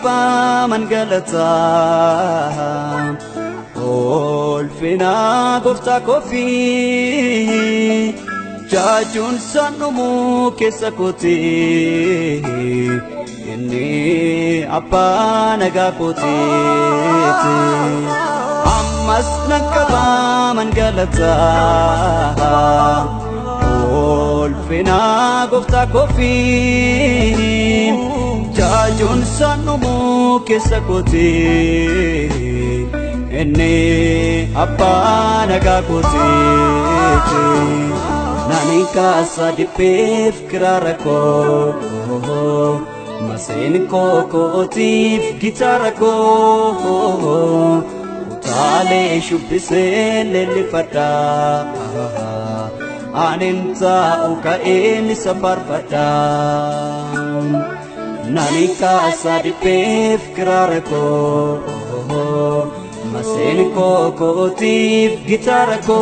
kaba mangalata olfina gofta kofi jajun sanumu kesakoti inni appa naga koti ammas nakaba mangalata olfina gofta kofi jajun sanumu kesakoti inni appa naga koti nani kasa dipif kirarako masen kokotif gitarako utale shubise lelifata aninta uka eni safarfata nani kasa dipif kirarako masen kokotif gitarako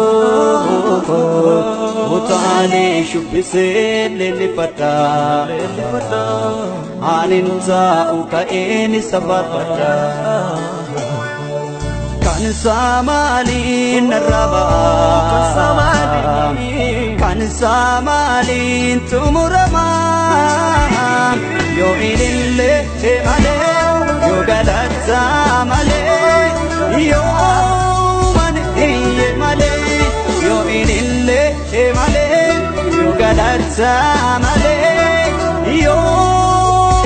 utale shubise lelifata aninta uka eni safarfata kan samalin raba kan samalin tumurama yo ilille male yo galata male yo mane male yo ilille male yo galata male yo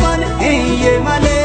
mane male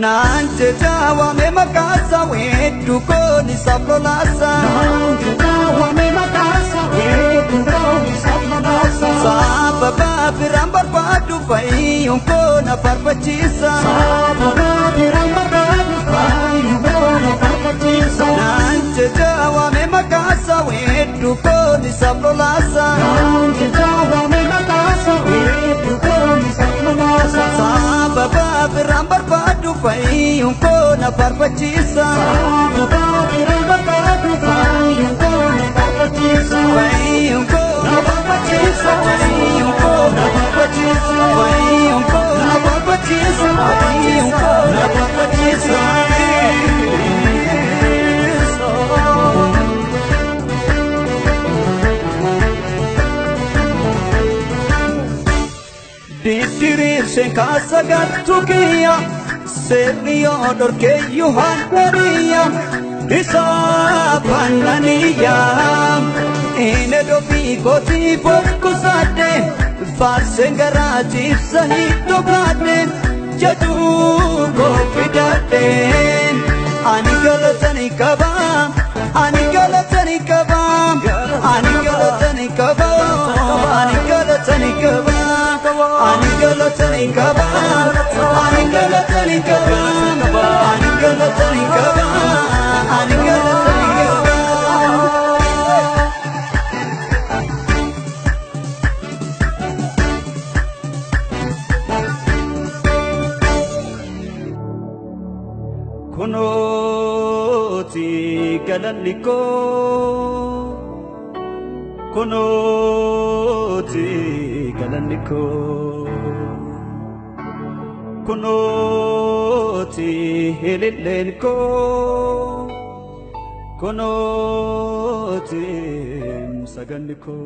Nante tawa me makasa wetu koni saplolasa Nante tawa me makasa wetu koni saplolasa Sababa pirambar padu fai unkona parpachisa Sababa pirambar padu fai unkona parpachisa Nante tawa me makasa wetu koni saplolasa Nante tawa me makasa wetu koni saplolasa Sababa pirambar padu fai unkona parpachisa Sababa pirambar padu fai unkona parpachisa Fai unkona parpachisa Fai unkona parpachisa Fai unkona parpachisa Fai unkona parpachisa Didirir sen kasa gattukiya Serriyo dorke yuhanariya Isa pananiya Ine dofi koti fokusate Farsen garatif sahito gade Jadu kofidate Ani galatani kaba Ani galatani kaba Ani galatani kaba Ani galatani kaba Ani galatani kaba Ani galatani kaba Ani galatani kaba Ani galatani kaba Kunoti galalliko Kunoti galalliko Kunoti hilillenko Kunoti sagalliko